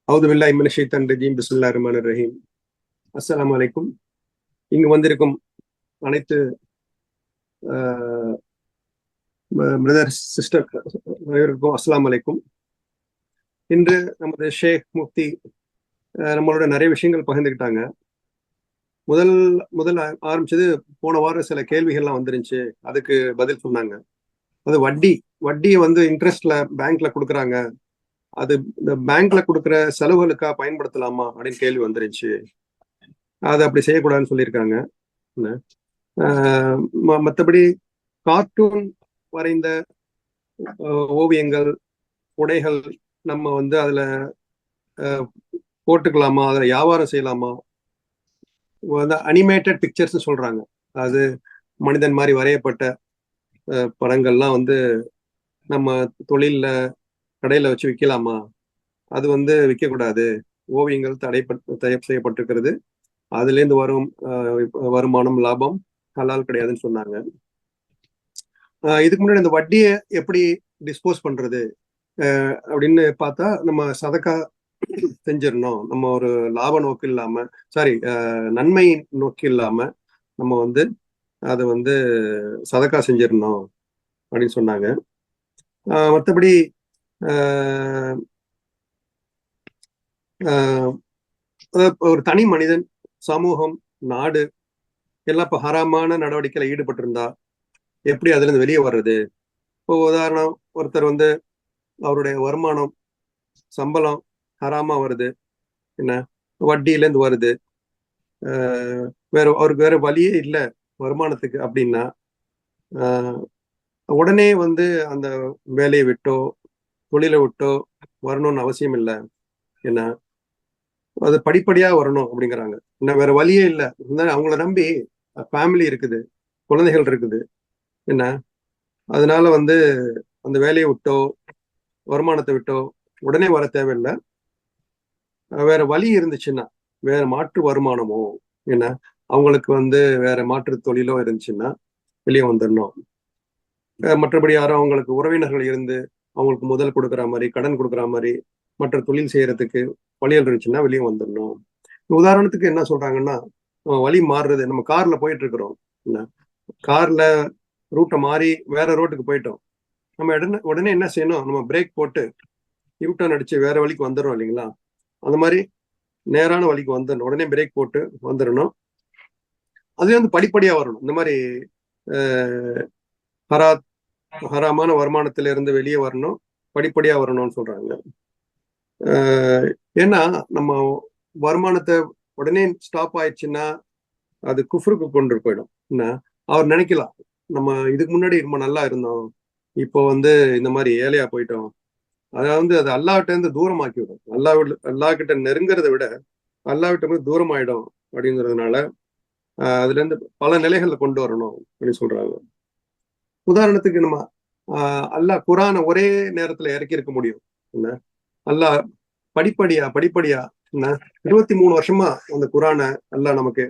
அவுது பில்லாஹி மினஷ் ஷைத்தானிர் ரஜீம். பிஸ்மில்லாஹிர் ரஹ்மானிர் ரஹீம். அஸ்ஸலாமு அலைக்கும். இங்கு வந்திருக்கும் அனைத்து பிரதர் சிஸ்டர் அனைவருக்கும் அஸ்ஸலாமு அலைக்கும். இன்று நமது ஷேக் முஃப்தி நம்மளோட நிறைய விஷயங்கள் பகிர்ந்துக்கிட்டாங்க. முதல் முதல் ஆரம்பிச்சது போன வாரம் சில கேள்விகள்லாம் வந்துருந்துச்சு, அதுக்கு பதில் சொன்னாங்க. அது வட்டியை இன்ட்ரெஸ்ட்ல பேங்க்ல கொடுக்குறாங்க, அது இந்த பேங்க்ல கொடுக்குற செலவுகளுக்கா பயன்படுத்தலாமா அப்படின்னு கேள்வி வந்துருச்சு. அது அப்படி செய்யக்கூடாதுன்னு சொல்லியிருக்காங்க. மற்றபடி கார்ட்டூன் வரைந்த ஓவியங்கள், உடைகள் நம்ம அதுல போட்டுக்கலாமா, அதுல வியாபாரம் செய்யலாமா? அனிமேட்டட் பிக்சர்ஸ் சொல்றாங்க, அது மனிதன் மாதிரி வரையப்பட்ட படங்கள்லாம் நம்ம தொழில்ல கடையில வச்சு விற்கலாமா? அது விற்கக்கூடாது, ஓவியங்கள் தடை செய்யப்பட்டிருக்கிறது, அதுல இருந்து வரும் வருமானம் லாபம் ஹலால் கிடையாதுன்னு சொன்னாங்க. இதுக்கு முன்னாடி இந்த வட்டியை எப்படி டிஸ்போஸ் பண்றது அப்படின்னு பார்த்தா, நம்ம சதக்கா செஞ்சிடணும். நம்ம ஒரு லாப நோக்கு இல்லாம, நன்மை நோக்கு இல்லாம நம்ம அதை சதக்கா செஞ்சிடணும் அப்படின்னு சொன்னாங்க. மற்றபடி ஒரு தனி மனிதன், சமூகம், நாடு எல்லாம் இப்போ ஹராமான நடவடிக்கையில ஈடுபட்டிருந்தா எப்படி அதுல இருந்து வெளியே வர்றது? இப்போ உதாரணம், ஒருத்தர் அவருடைய வருமானம், சம்பளம் ஹராமா வருது, என்ன வட்டியில இருந்து வருது, அவருக்கு வேற வழியே இல்லை வருமானத்துக்கு அப்படின்னா, உடனே அந்த வேலையை விட்டோ தொழிலை விட்டோ வரணும்னு அவசியம் இல்லை. என்ன அது படிப்படியா வரணும் அப்படிங்கிறாங்க. என்ன வேற வழியே இல்லை, அவங்கள நம்பி ஃபேமிலி இருக்குது, குழந்தைகள் இருக்குது, என்ன அதனால அந்த வேலையை விட்டோ வருமானத்தை விட்டோ உடனே வர தேவையில்லை. வேற வழி இருந்துச்சுன்னா, வேற மாற்று வருமானமோ என்ன அவங்களுக்கு வேற மாற்று தொழிலோ இருந்துச்சுன்னா வெளியே வந்துடணும். மற்றபடி யாரும் அவங்களுக்கு உறவினர்கள் இருந்து அவங்களுக்கு முதல் கொடுக்குற மாதிரி, கடன் கொடுக்குற மாதிரி மற்ற தொழில் செய்யறதுக்கு வழிகள் இருந்துச்சுன்னா வெளியே வந்துடணும். உதாரணத்துக்கு என்ன சொல்றாங்கன்னா, வழி மாறுறது, நம்ம கார்ல போயிட்டு இருக்கிறோம், என்ன கார்ல ரூட்டை மாறி வேற ரோட்டுக்கு போயிட்டோம், நம்ம உடனே என்ன செய்யணும், நம்ம பிரேக் போட்டு யூட்டர்ன் அடிச்சு வேற வழிக்கு வந்துடும் இல்லைங்களா? அந்த மாதிரி நேரான வழிக்கு வந்துடணும், உடனே பிரேக் போட்டு வந்துடணும். அது படிப்படியா வரணும். இந்த மாதிரி ஹராமான வருமானத்தில இருந்து வெளியே வரணும், படிப்படியா வரணும்னு சொல்றாங்க. ஏன்னா நம்ம வருமானத்தை உடனே ஸ்டாப் ஆயிடுச்சுன்னா அது குஃப்ருக்கு கொண்டு போயிடும். என்ன அவர் நினைக்கலாம், நம்ம இதுக்கு முன்னாடி ரொம்ப நல்லா இருந்தோம், இப்போ இந்த மாதிரி ஏழையா போயிட்டோம். அதாவது அது அல்லாஹ்கிட்ட இருந்து தூரமாக்கி விடும். அல்லாஹ் கிட்ட நெருங்கிறத விட அல்லாஹ்கிட்ட இருந்து தூரம் ஆயிடும் அப்படிங்கிறதுனால அதுல இருந்து பல நிலைகள்ல கொண்டு வரணும் அப்படின்னு சொல்றாங்க. உதாரணத்துக்கு நம்ம அல்லாஹ் குரானை ஒரே நேரத்துல இறக்கி இருக்க முடியும். என்ன அல்லாஹ் படிப்படியா என்ன 23 வருஷமா அந்த குரானை அல்லாஹ் நமக்கு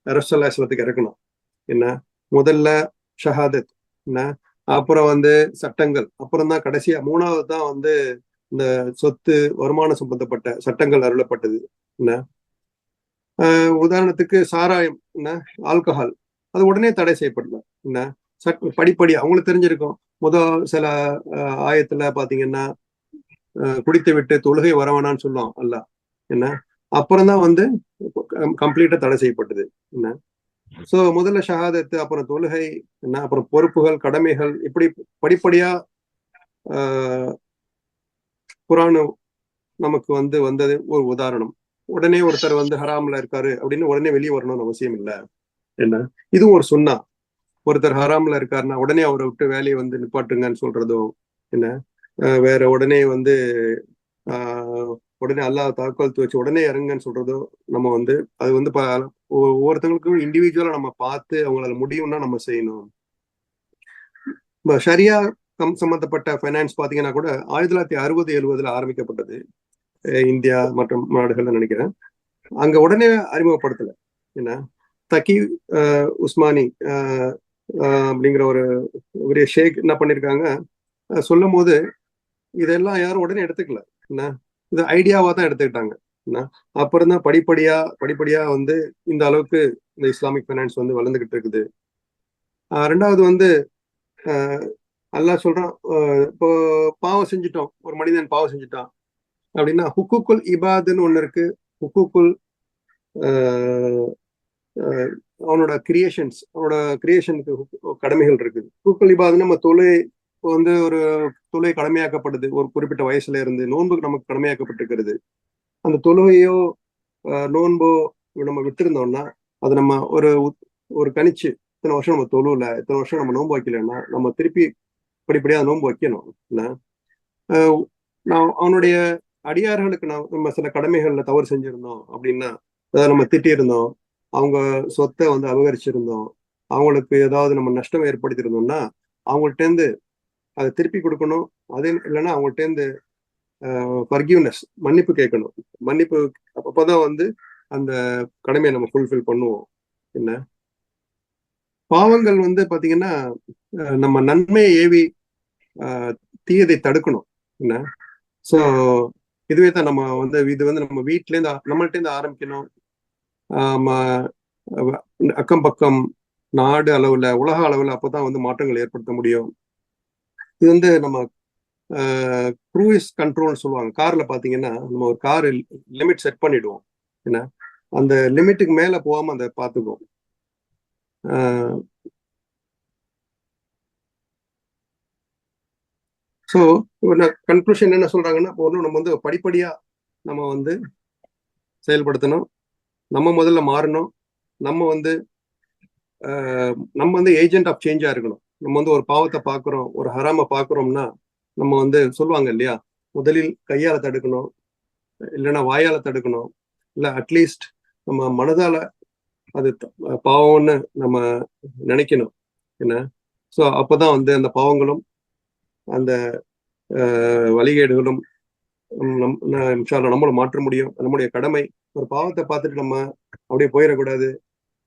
ரசூலுல்லாஹி இறக்கணும். என்ன முதல்ல ஷஹாதத், என்ன அப்புறம் சட்டங்கள், அப்புறம் தான் கடைசியா மூணாவது தான் இந்த சொத்து வருமானம் சம்பந்தப்பட்ட சட்டங்கள் அருளப்பட்டது. என்ன உதாரணத்துக்கு சாராயம், என்ன ஆல்கஹால், அது உடனே தடை செய்யப்படல. என்ன படிப்படியா அவங்களுக்கு தெரிஞ்சிருக்கும். சில ஆயத்துல பாத்தீங்கன்னா குடித்து விட்டு தொழுகை வரவேணான்னு சொல்லுவோம் அல்ல, என்ன அப்புறம் தான் கம்ப்ளீட்டா தடை செய்யப்பட்டது. என்ன சோ முதல்ல ஷஹாதத்து, அப்புறம் தொழுகை, என்ன அப்புறம் பொறுப்புகள், கடமைகள், இப்படி படிப்படியா குரான் நமக்கு வந்தது ஒரு உதாரணம். உடனே ஒருத்தர் ஹராம்ல இருக்காரு அப்படின்னு உடனே வெளியே வரணும்னு அவசியம் இல்லை. என்ன இதுவும் ஒரு சுன்னா. ஒருத்தர் ஹராம்ல இருக்காருன்னா உடனே அவரை விட்டு வேலையை நிப்பாட்டுங்கன்னு சொல்றதோ, என்ன வேற உடனே உடனே அல்லாஹ் தாக்கல் வச்சு உடனே இறங்குன்னு சொல்றதோ, நம்ம அது ஒவ்வொருத்தங்களுக்கும் இண்டிவிஜுவலா நம்ம பார்த்து அவங்களால முடியும்னா நம்ம செய்யணும். ஷரியா சம்பந்தப்பட்ட ஃபைனான்ஸ் பாத்தீங்கன்னா கூட 1960-70 ஆரம்பிக்கப்பட்டது இந்தியா மற்றும் நாடுகள்ல நினைக்கிறேன். அங்க உடனே அறிமுகப்படுத்தல. என்ன தக்கி உஸ்மானி அப்படிங்கிற ஒரு ஷேக் என்ன பண்ணிருக்காங்க, சொல்லும் போது இதெல்லாம் யாரும் உடனே எடுத்துக்கல. என்ன இது ஐடியாவா தான் எடுத்துக்கிட்டாங்க. அப்புறம் தான் படிப்படியா வந்து இந்த அளவுக்கு இந்த இஸ்லாமிக் ஃபைனான்ஸ் வந்து வளர்ந்துகிட்டு இருக்குது. ரெண்டாவது வந்து அல்லாஹ் சொல்றான், இப்போ பாவம் செஞ்சுட்டோம், ஒரு மனிதன் பாவம் செஞ்சுட்டான் அப்படின்னா ஹுக்குக்குல் இபாதுன்னு ஒண்ணு இருக்கு. ஹுக்குக்குல் அவனோட கிரியேஷனுக்கு கடமைகள் இருக்குது. ஹுக்குல் இபாது நம்ம வந்து ஒரு தொழுகை கடமையாக்கப்படுது. ஒரு குறிப்பிட்ட வயசுல இருந்து நோன்புக்கு நமக்கு கடமையாக்கப்பட்டிருக்கிறது. அந்த தொழுகையோ நோன்போ நம்ம விட்டுருந்தோம்னா அது நம்ம ஒரு கணிச்சு இத்தனை வருஷம் நம்ம தொழுல, இத்தனை வருஷம் நம்ம நோன்பு வைக்கலன்னா நம்ம திருப்பி படிப்படியா நோன்பு வைக்கணும். நான் அவனுடைய அடியார்களுக்கு நம்ம சில கடமைகள்ல தவறு செஞ்சிருந்தோம் அப்படின்னா, அதாவது நம்ம திட்டியிருந்தோம், அவங்க சொத்தை வந்து அபகரிச்சிருந்தோம், அவங்களுக்கு ஏதாவது நம்ம நஷ்டம் ஏற்படுத்தியிருந்தோம்னா அவங்கள்ட்ட இருந்து அதை திருப்பி கொடுக்கணும். அதே இல்லைன்னா அவங்கள்ட்ட இருந்து ஃபர்கிவ்னஸ் மன்னிப்பு கேட்கணும். மன்னிப்பு அப்பதான் வந்து அந்த கடமையை நம்ம ஃபுல்ஃபில் பண்ணுவோம். என்ன பாவங்கள் வந்து பாத்தீங்கன்னா நம்ம நன்மையை ஏவி தீயதை தடுக்கணும். என்ன ஸோ இதுவே தான் நம்ம வந்து இது வந்து நம்ம வீட்டிலேருந்து நம்மள்ட்ட இருந்து ஆரம்பிக்கணும். அக்கம் பக்கம் நாடு அளவுல உலக அளவுல அப்பதான் வந்து மாற்றங்கள் ஏற்படுத்த முடியும். இது வந்து நம்ம க்ரூயிஸ் கண்ட்ரோல்னு சொல்லுவாங்க. கார்ல பாத்தீங்கன்னா நம்ம ஒரு கார் லிமிட் செட் பண்ணிடுவோம். என்ன அந்த லிமிட்டுக்கு மேல போகாம அதை பார்த்துக்குவோம். ஸோ கன்க்ளூஷன் என்ன சொல்றாங்கன்னா, ஒன்றும் நம்ம வந்து படிப்படியா நம்ம வந்து செயல்படுத்தணும். நம்ம முதல்ல மாறணும். நம்ம வந்து ஏஜென்ட் ஆஃப் சேஞ்சா இருக்கணும். நம்ம வந்து ஒரு பாவத்தை பார்க்குறோம், ஒரு ஹராம பார்க்குறோம்னா நம்ம வந்து சொல்லுவாங்க இல்லையா, முதலில் கையால தடுக்கணும், இல்லைன்னா வாயால தடுக்கணும், இல்லை அட்லீஸ்ட் நம்ம மனதால அது பாவம்னு நம்ம நினைக்கணும். என்ன ஸோ அப்போதான் வந்து அந்த பாவங்களும் அந்த வழிகேடுகளும் நம்மளும் மாற்ற முடியும். நம்முடைய கடமை. ஒரு பாவத்தை பார்த்துட்டு நம்ம அப்படியே போயிடக்கூடாது.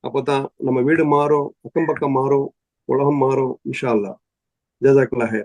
அப்போதான் நம்ம வீடு மாறும், அக்கம் பக்கம் மாறும், உலகம் மாறும். இன்ஷா அல்லாஹ். ஜஸாக்கல்லாஹ்.